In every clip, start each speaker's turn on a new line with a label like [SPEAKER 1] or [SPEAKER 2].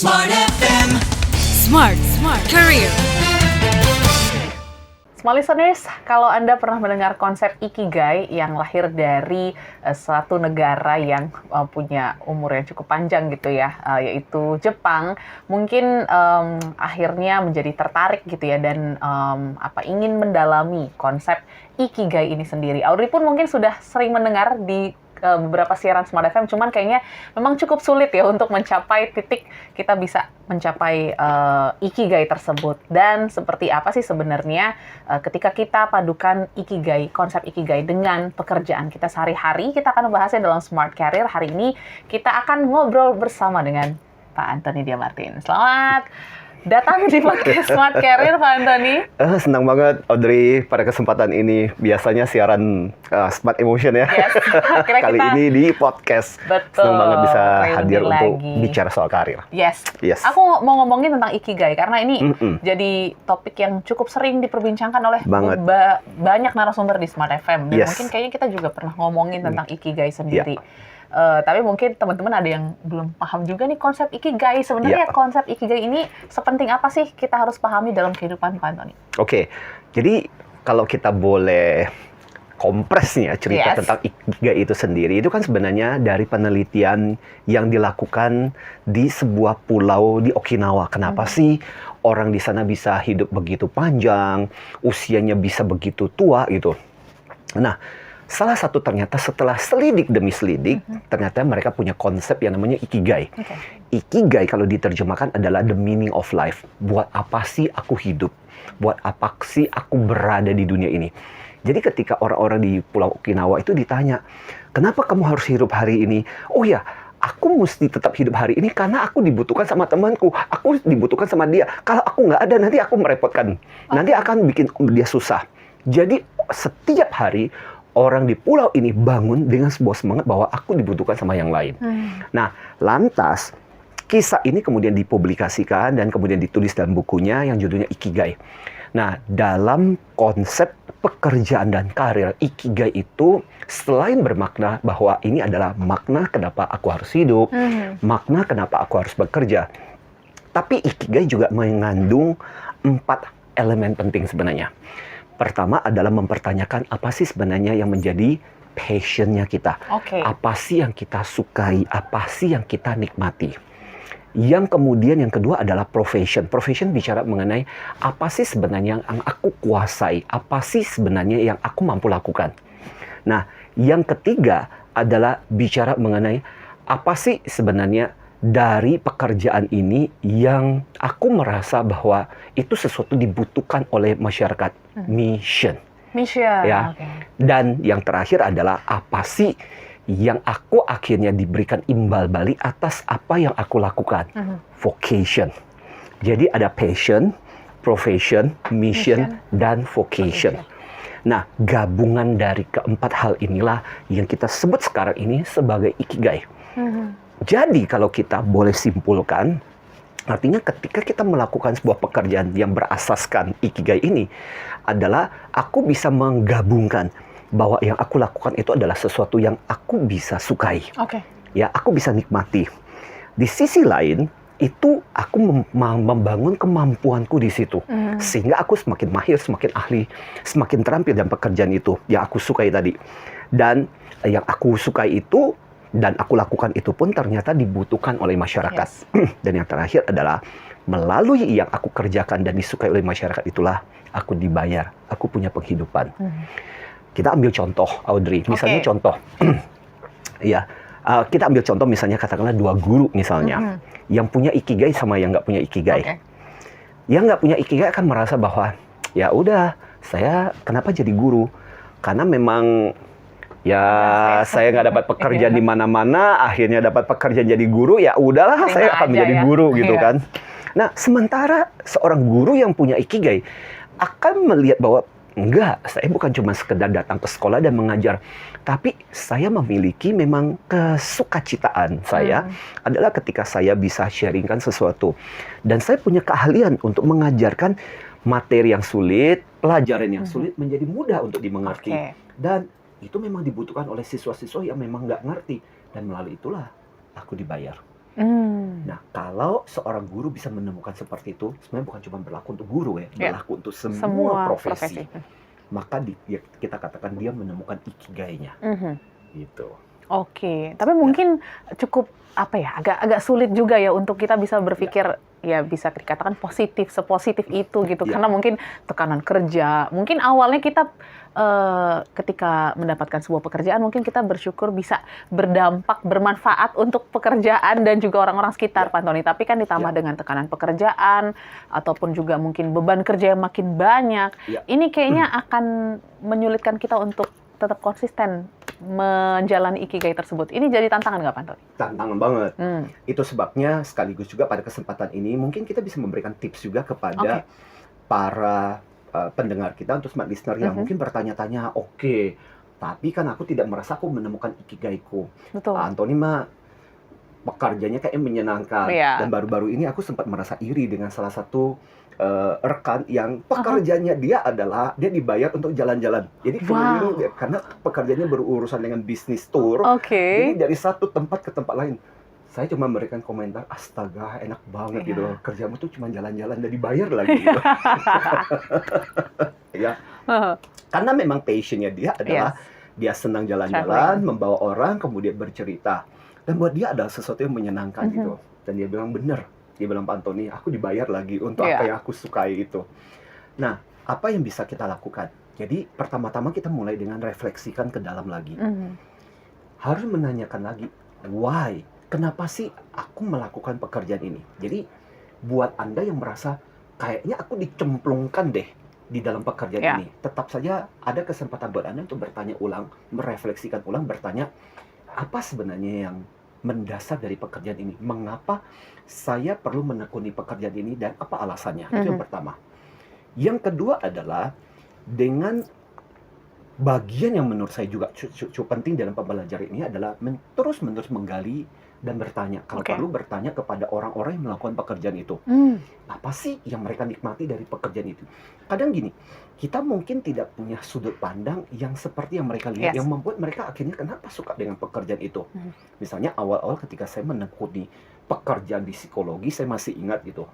[SPEAKER 1] Smart FM. Smart Career.
[SPEAKER 2] Small listeners, kalau Anda pernah mendengar konsep Ikigai yang lahir dari suatu negara yang punya umur yang cukup panjang gitu ya, yaitu Jepang, mungkin akhirnya menjadi tertarik gitu ya dan ingin mendalami konsep Ikigai ini sendiri. Audrey pun mungkin sudah sering mendengar di beberapa siaran Smart FM, cuman kayaknya memang cukup sulit ya untuk mencapai titik kita bisa mencapai Ikigai tersebut. Dan seperti apa sih sebenarnya ketika kita padukan Ikigai, konsep Ikigai dengan pekerjaan kita sehari-hari, kita akan membahasnya dalam Smart Career. Hari ini kita akan ngobrol bersama dengan Pak Antony Diamartin. Selamat datang di podcast Smart Career, Pak Antony.
[SPEAKER 3] Senang banget, Audrey, pada kesempatan ini. Biasanya siaran Smart Emotion ya.
[SPEAKER 2] Yes.
[SPEAKER 3] Kali ini di podcast.
[SPEAKER 2] Betul.
[SPEAKER 3] Senang banget bisa hadir
[SPEAKER 2] lagi
[SPEAKER 3] untuk bicara soal karir.
[SPEAKER 2] Yes. Aku mau ngomongin tentang Ikigai, karena ini jadi topik yang cukup sering diperbincangkan oleh banyak narasumber di Smart FM. Dan mungkin kayaknya kita juga pernah ngomongin tentang Ikigai sendiri. Tapi mungkin teman-teman ada yang belum paham juga nih konsep Ikigai. Sebenarnya konsep Ikigai ini sepenting apa sih kita harus pahami dalam kehidupan Pak Antony?
[SPEAKER 3] Oke, jadi kalau kita boleh kompresnya cerita tentang Ikigai itu sendiri, itu kan sebenarnya dari penelitian yang dilakukan di sebuah pulau di Okinawa. Kenapa sih orang di sana bisa hidup begitu panjang, usianya bisa begitu tua gitu? Nah, salah satu ternyata setelah selidik demi selidik, ternyata mereka punya konsep yang namanya Ikigai. Ikigai kalau diterjemahkan adalah the meaning of life. Buat apa sih aku hidup? Buat apa sih aku berada di dunia ini? Jadi ketika orang-orang di Pulau Okinawa itu ditanya, kenapa kamu harus hidup hari ini? Oh ya, aku mesti tetap hidup hari ini karena aku dibutuhkan sama temanku. Aku dibutuhkan sama dia. Kalau aku nggak ada, nanti aku merepotkan. Nanti akan bikin dia susah. Jadi setiap hari, orang di pulau ini bangun dengan sebuah semangat bahwa aku dibutuhkan sama yang lain. Nah, lantas kisah ini kemudian dipublikasikan dan kemudian ditulis dalam bukunya yang judulnya Ikigai. Nah, dalam konsep pekerjaan dan karir, Ikigai itu selain bermakna bahwa ini adalah makna kenapa aku harus hidup, makna kenapa aku harus bekerja, tapi Ikigai juga mengandung 4 elemen penting sebenarnya. Pertama adalah mempertanyakan apa sih sebenarnya yang menjadi passion-nya kita. Apa sih yang kita sukai, apa sih yang kita nikmati. Yang kemudian yang kedua adalah profession. Profession bicara mengenai apa sih sebenarnya yang aku kuasai, apa sih sebenarnya yang aku mampu lakukan. Nah, yang ketiga adalah bicara mengenai apa sih sebenarnya dari pekerjaan ini yang aku merasa bahwa itu sesuatu dibutuhkan oleh masyarakat. Mission. Ya. Dan yang terakhir adalah apa sih yang aku akhirnya diberikan imbal balik atas apa yang aku lakukan. Vocation. Jadi ada passion, profession, mission, dan vocation. Nah, gabungan dari keempat hal inilah yang kita sebut sekarang ini sebagai Ikigai. Jadi kalau kita boleh simpulkan, artinya ketika kita melakukan sebuah pekerjaan yang berasaskan Ikigai ini adalah aku bisa menggabungkan bahwa yang aku lakukan itu adalah sesuatu yang aku bisa sukai. Ya, aku bisa nikmati. Di sisi lain, itu aku membangun kemampuanku di situ. Sehingga aku semakin mahir, semakin ahli, semakin terampil dalam pekerjaan itu yang aku sukai tadi. Dan yang aku sukai itu dan aku lakukan itu pun ternyata dibutuhkan oleh masyarakat. Dan yang terakhir adalah melalui yang aku kerjakan dan disukai oleh masyarakat itulah aku dibayar. Aku punya penghidupan. Kita ambil contoh, Audrey. Misalnya contoh. Kita ambil contoh misalnya katakanlah 2 guru misalnya. Yang punya Ikigai sama yang nggak punya Ikigai. Yang nggak punya Ikigai akan merasa bahwa ya udah, saya kenapa jadi guru? Karena memang saya nggak dapat pekerjaan di mana-mana, akhirnya dapat pekerjaan jadi guru, ya udahlah saya akan menjadi guru gitu kan. Nah, sementara seorang guru yang punya Ikigai akan melihat bahwa enggak, saya bukan cuma sekedar datang ke sekolah dan mengajar, tapi saya memiliki memang kesukacitaan saya adalah ketika saya bisa sharingkan sesuatu. Dan saya punya keahlian untuk mengajarkan materi yang sulit, pelajaran yang sulit menjadi mudah untuk dimengerti. Dan itu memang dibutuhkan oleh siswa-siswa yang memang nggak ngerti. Dan melalui itulah aku dibayar. Nah, kalau seorang guru bisa menemukan seperti itu, sebenarnya bukan cuma berlaku untuk guru ya,
[SPEAKER 2] Ya.
[SPEAKER 3] berlaku untuk semua
[SPEAKER 2] Semua
[SPEAKER 3] profesi.
[SPEAKER 2] profesi.
[SPEAKER 3] Maka kita katakan dia menemukan ikigainya,
[SPEAKER 2] Mhm.
[SPEAKER 3] gitu.
[SPEAKER 2] Oke, tapi mungkin cukup apa ya, agak sulit juga ya untuk kita bisa berpikir ya bisa dikatakan positif, sepositif itu gitu.
[SPEAKER 3] Ya.
[SPEAKER 2] Karena mungkin tekanan kerja, mungkin awalnya kita ketika mendapatkan sebuah pekerjaan mungkin kita bersyukur bisa berdampak, bermanfaat untuk pekerjaan dan juga orang-orang sekitar,
[SPEAKER 3] Ya.
[SPEAKER 2] Pak Antoni. Tapi kan ditambah
[SPEAKER 3] Ya.
[SPEAKER 2] dengan tekanan pekerjaan ataupun juga mungkin beban kerja yang makin banyak.
[SPEAKER 3] Ya.
[SPEAKER 2] Ini kayaknya akan menyulitkan kita untuk tetap konsisten menjalani ikigai tersebut. Ini jadi tantangan nggak, Pak Antoni?
[SPEAKER 3] Tantangan banget.
[SPEAKER 2] Hmm.
[SPEAKER 3] Itu sebabnya sekaligus juga pada kesempatan ini mungkin kita bisa memberikan tips juga kepada para pendengar kita untuk smart listener yang mungkin bertanya-tanya, oke, tapi kan aku tidak merasa aku menemukan ikigaiku.
[SPEAKER 2] Betul.
[SPEAKER 3] Pak Antoni mah pekerjaannya kayak menyenangkan.
[SPEAKER 2] Iya.
[SPEAKER 3] Dan baru-baru ini aku sempat merasa iri dengan salah satu rekan yang pekerjaannya dia adalah dia dibayar untuk jalan-jalan. Jadi keliling karena pekerjaannya berurusan dengan bisnis tour. Jadi dari satu tempat ke tempat lain. Saya cuma memberikan komentar, astaga enak banget gitu. Kerjamu tuh cuma jalan-jalan dan dibayar lagi. Gitu. Ya. Karena memang passionnya dia adalah dia senang jalan-jalan, membawa orang, kemudian bercerita. Dan buat dia adalah sesuatu yang menyenangkan gitu. Dan dia bilang bener. Dia bilang, Pak Antoni, aku dibayar lagi untuk apa yang aku sukai itu. Nah, apa yang bisa kita lakukan? Jadi, pertama-tama kita mulai dengan refleksikan ke dalam lagi. Harus menanyakan lagi, why? Kenapa sih aku melakukan pekerjaan ini? Jadi, buat Anda yang merasa, kayaknya aku dicemplungkan deh di dalam pekerjaan ini. Tetap saja ada kesempatan buat Anda untuk bertanya ulang, merefleksikan ulang, bertanya, apa sebenarnya yang mendasar dari pekerjaan ini? Mengapa saya perlu menekuni pekerjaan ini dan apa alasannya? Itu yang pertama. Yang kedua adalah dengan bagian yang menurut saya juga cukup penting dalam pembelajaran ini adalah terus-menerus menggali dan bertanya. Kalau perlu bertanya kepada orang-orang yang melakukan pekerjaan itu. Apa sih yang mereka nikmati dari pekerjaan itu? Kadang gini, kita mungkin tidak punya sudut pandang yang seperti yang mereka lihat, yang membuat mereka akhirnya kenapa suka dengan pekerjaan itu. Misalnya awal-awal ketika saya menekuni pekerjaan di psikologi, saya masih ingat gitu.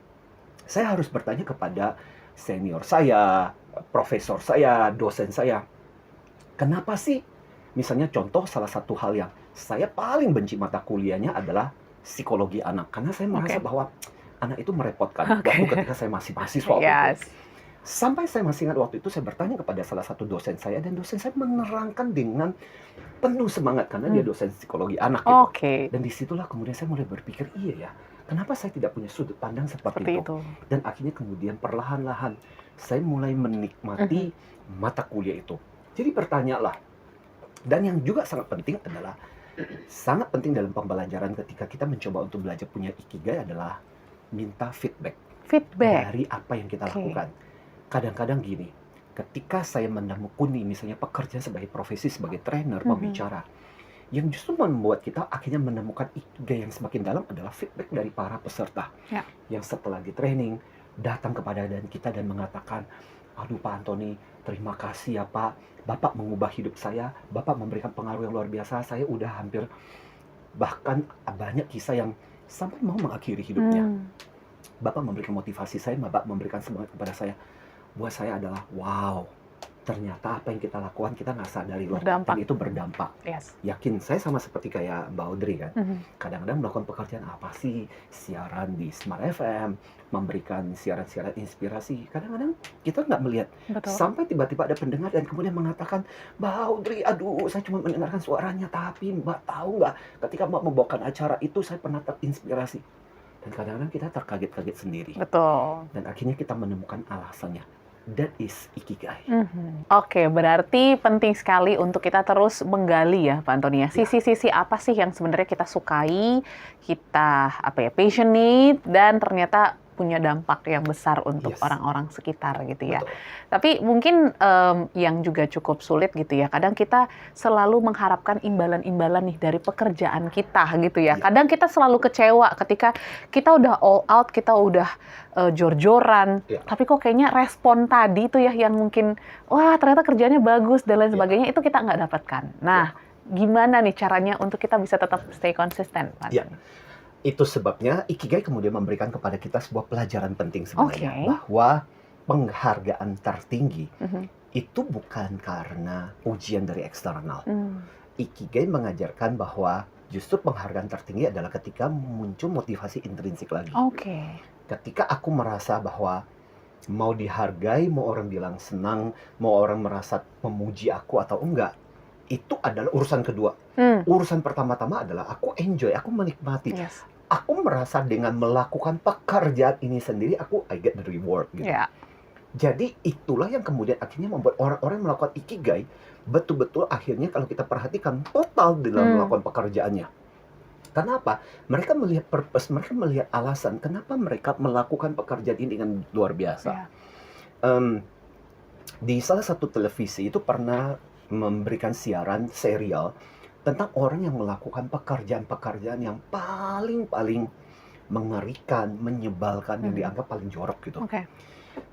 [SPEAKER 3] Saya harus bertanya kepada senior saya, profesor saya, dosen saya. Kenapa sih? Misalnya contoh salah satu hal yang saya paling benci mata kuliahnya adalah psikologi anak. Karena saya merasa bahwa anak itu merepotkan. Waktu ketika saya masih mahasiswa waktu itu. Sampai saya masih ingat waktu itu saya bertanya kepada salah satu dosen saya. Dan dosen saya menerangkan dengan penuh semangat. Karena dia dosen psikologi anak gitu. Dan disitulah kemudian saya mulai berpikir, iya ya. Kenapa saya tidak punya sudut pandang seperti itu? Dan akhirnya kemudian perlahan-lahan saya mulai menikmati mata kuliah itu. Jadi bertanyalah. Dan yang juga sangat penting adalah, sangat penting dalam pembelajaran ketika kita mencoba untuk belajar punya ikigai adalah minta feedback. Dari apa yang kita lakukan. Kadang-kadang gini, ketika saya menekuni misalnya pekerjaan sebagai profesi, sebagai trainer, pembicara, yang justru membuat kita akhirnya menemukan ikigai yang semakin dalam adalah feedback dari para peserta. Yang setelah di training, datang kepada kita dan mengatakan, aduh Pak Antoni, terima kasih ya Pak. Bapak mengubah hidup saya, Bapak memberikan pengaruh yang luar biasa. Saya udah hampir, bahkan banyak kisah yang sampai mau mengakhiri hidupnya. Bapak memberikan motivasi saya, Bapak memberikan semangat kepada saya. Buat saya adalah, wow, ternyata apa yang kita lakukan kita nggak sadari loh. Dan itu berdampak. Yakin, saya sama seperti kayak Mbak Audrey kan. Kadang-kadang melakukan pekerjaan apa sih? Siaran di Smart FM, memberikan siaran-siaran inspirasi. Kadang-kadang kita nggak melihat. Sampai tiba-tiba ada pendengar dan kemudian mengatakan, Mbak Audrey, aduh saya cuma mendengarkan suaranya. Tapi Mbak tahu nggak, ketika Mbak membawakan acara itu saya pernah terinspirasi. Dan kadang-kadang kita terkaget-kaget sendiri. Dan akhirnya kita menemukan alasannya. That is ikigai.
[SPEAKER 2] Oke, berarti penting sekali untuk kita terus menggali ya, Pak Antoni ya. Sisi-sisi apa sih yang sebenarnya kita sukai, kita passionate, dan ternyata punya dampak yang besar untuk orang-orang sekitar gitu ya. Tapi mungkin yang juga cukup sulit gitu ya. Kadang kita selalu mengharapkan imbalan-imbalan nih dari pekerjaan kita gitu ya. Kadang kita selalu kecewa ketika kita udah all out, kita udah jor-joran. Tapi kok kayaknya respon tadi itu ya yang mungkin, wah ternyata kerjanya bagus dan lain sebagainya, itu kita nggak dapatkan. Nah, gimana nih caranya untuk kita bisa tetap stay konsisten, Pak?
[SPEAKER 3] Itu sebabnya Ikigai kemudian memberikan kepada kita sebuah pelajaran penting sebenarnya,
[SPEAKER 2] Oke.
[SPEAKER 3] bahwa penghargaan tertinggi
[SPEAKER 2] Mhm.
[SPEAKER 3] itu bukan karena pujian dari eksternal.
[SPEAKER 2] Hmm.
[SPEAKER 3] Ikigai mengajarkan bahwa justru penghargaan tertinggi adalah ketika muncul motivasi intrinsik lagi.
[SPEAKER 2] Oke.
[SPEAKER 3] Ketika aku merasa bahwa mau dihargai, mau orang bilang senang, mau orang merasa memuji aku atau enggak, itu adalah urusan kedua.
[SPEAKER 2] Hmm.
[SPEAKER 3] Urusan pertama-tama adalah aku enjoy, aku menikmati.
[SPEAKER 2] Yes.
[SPEAKER 3] Aku merasa dengan melakukan pekerjaan ini sendiri, I get the reward gitu.
[SPEAKER 2] Ya.
[SPEAKER 3] Jadi itulah yang kemudian akhirnya membuat orang-orang melakukan Ikigai betul-betul akhirnya kalau kita perhatikan total di dalam melakukan pekerjaannya. Kenapa? Mereka melihat purpose, mereka melihat alasan kenapa mereka melakukan pekerjaan ini dengan luar biasa.
[SPEAKER 2] Ya.
[SPEAKER 3] Di salah satu televisi itu pernah memberikan siaran serial tentang orang yang melakukan pekerjaan-pekerjaan yang paling mengerikan, menyebalkan, yang dianggap paling jorok gitu.
[SPEAKER 2] Oke.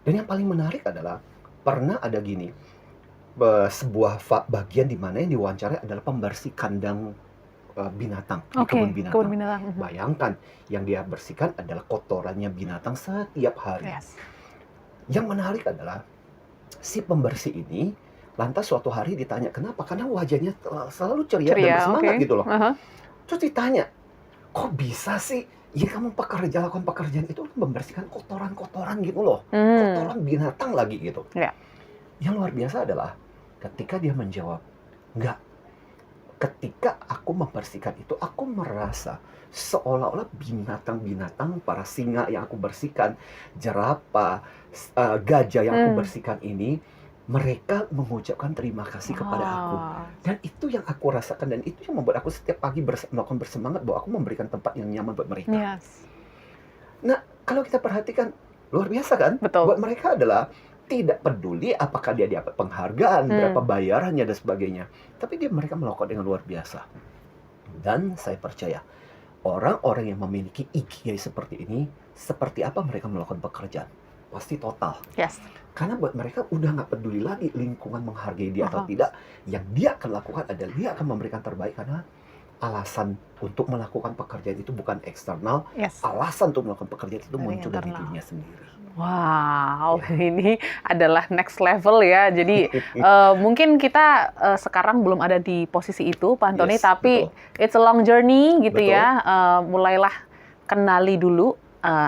[SPEAKER 3] Dan yang paling menarik adalah pernah ada gini, sebuah bagian di mana yang diwawancara adalah pembersih kandang binatang di
[SPEAKER 2] Oke.
[SPEAKER 3] kebun binatang.
[SPEAKER 2] Kebun binatang. Mhm.
[SPEAKER 3] Bayangkan, yang dia bersihkan adalah kotorannya binatang setiap hari.
[SPEAKER 2] Yes.
[SPEAKER 3] Yang menarik adalah si pembersih ini lantas suatu hari ditanya kenapa? Karena wajahnya selalu ceria dan bersemangat
[SPEAKER 2] oke.
[SPEAKER 3] gitu loh.
[SPEAKER 2] Aha.
[SPEAKER 3] Terus ditanya, kok bisa sih? Ya kamu lakukan pekerjaan itu membersihkan kotoran-kotoran gitu loh. Kotoran binatang lagi gitu.
[SPEAKER 2] Ya.
[SPEAKER 3] Yang luar biasa adalah ketika dia menjawab, enggak. Ketika aku membersihkan itu, aku merasa seolah-olah binatang-binatang, para singa yang aku bersihkan, jerapah, gajah yang aku bersihkan ini, mereka mengucapkan terima kasih kepada aku. Dan itu yang aku rasakan, dan itu yang membuat aku setiap pagi melakukan bersemangat bahwa aku memberikan tempat yang nyaman buat mereka.
[SPEAKER 2] Yes.
[SPEAKER 3] Nah, kalau kita perhatikan, luar biasa kan?
[SPEAKER 2] Betul.
[SPEAKER 3] Buat mereka adalah tidak peduli apakah dia dapat penghargaan, berapa bayarannya dan sebagainya. Tapi mereka melakukan dengan luar biasa. Dan saya percaya, orang-orang yang memiliki Ikigai seperti ini, seperti apa mereka melakukan pekerjaan? Pasti total.
[SPEAKER 2] Yes.
[SPEAKER 3] Karena buat mereka udah nggak peduli lagi lingkungan menghargai dia atau tidak. Yang dia akan lakukan adalah dia akan memberikan terbaik, karena alasan untuk melakukan pekerjaan itu bukan eksternal.
[SPEAKER 2] Yes.
[SPEAKER 3] Alasan untuk melakukan pekerjaan itu
[SPEAKER 2] Dari
[SPEAKER 3] muncul dari
[SPEAKER 2] internal.
[SPEAKER 3] dirinya sendiri.
[SPEAKER 2] Wow, ini adalah next level ya. Jadi mungkin kita sekarang belum ada di posisi itu, Pak Antoni,
[SPEAKER 3] Yes,
[SPEAKER 2] tapi
[SPEAKER 3] betul.
[SPEAKER 2] it's a long journey gitu
[SPEAKER 3] Betul.
[SPEAKER 2] ya. Mulailah kenali dulu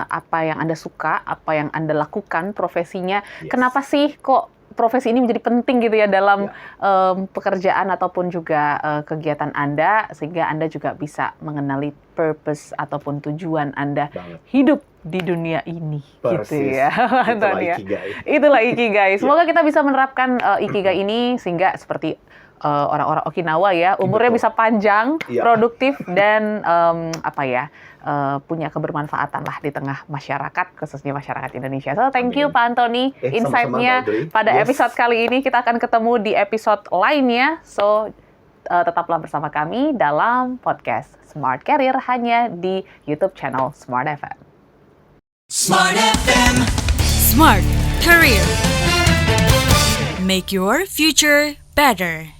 [SPEAKER 2] apa yang Anda suka, apa yang Anda lakukan, profesinya.
[SPEAKER 3] Yes.
[SPEAKER 2] Kenapa sih kok profesi ini menjadi penting gitu ya dalam pekerjaan ataupun juga kegiatan Anda, sehingga Anda juga bisa mengenali purpose ataupun tujuan Anda
[SPEAKER 3] Banget.
[SPEAKER 2] hidup di dunia ini.
[SPEAKER 3] Persis.
[SPEAKER 2] Gitu ya.
[SPEAKER 3] Itulah
[SPEAKER 2] Antoni ya.
[SPEAKER 3] Ikigai.
[SPEAKER 2] Itulah Ikigai. Semoga kita bisa menerapkan Ikigai ini sehingga seperti orang-orang Okinawa ya, umurnya
[SPEAKER 3] Betul.
[SPEAKER 2] bisa panjang,
[SPEAKER 3] Iya.
[SPEAKER 2] produktif, dan punya kebermanfaatan lah di tengah masyarakat, khususnya masyarakat Indonesia. So, thank you
[SPEAKER 3] Amin.
[SPEAKER 2] Pak Antoni,
[SPEAKER 3] Sama-sama,
[SPEAKER 2] insight-nya
[SPEAKER 3] Mbak Audrey.
[SPEAKER 2] pada
[SPEAKER 3] Yes.
[SPEAKER 2] episode kali ini. Kita akan ketemu di episode lainnya. So, tetaplah bersama kami dalam podcast Smart Career hanya di YouTube channel Smart FM.
[SPEAKER 1] Smart FM. Smart Career. Make your future better.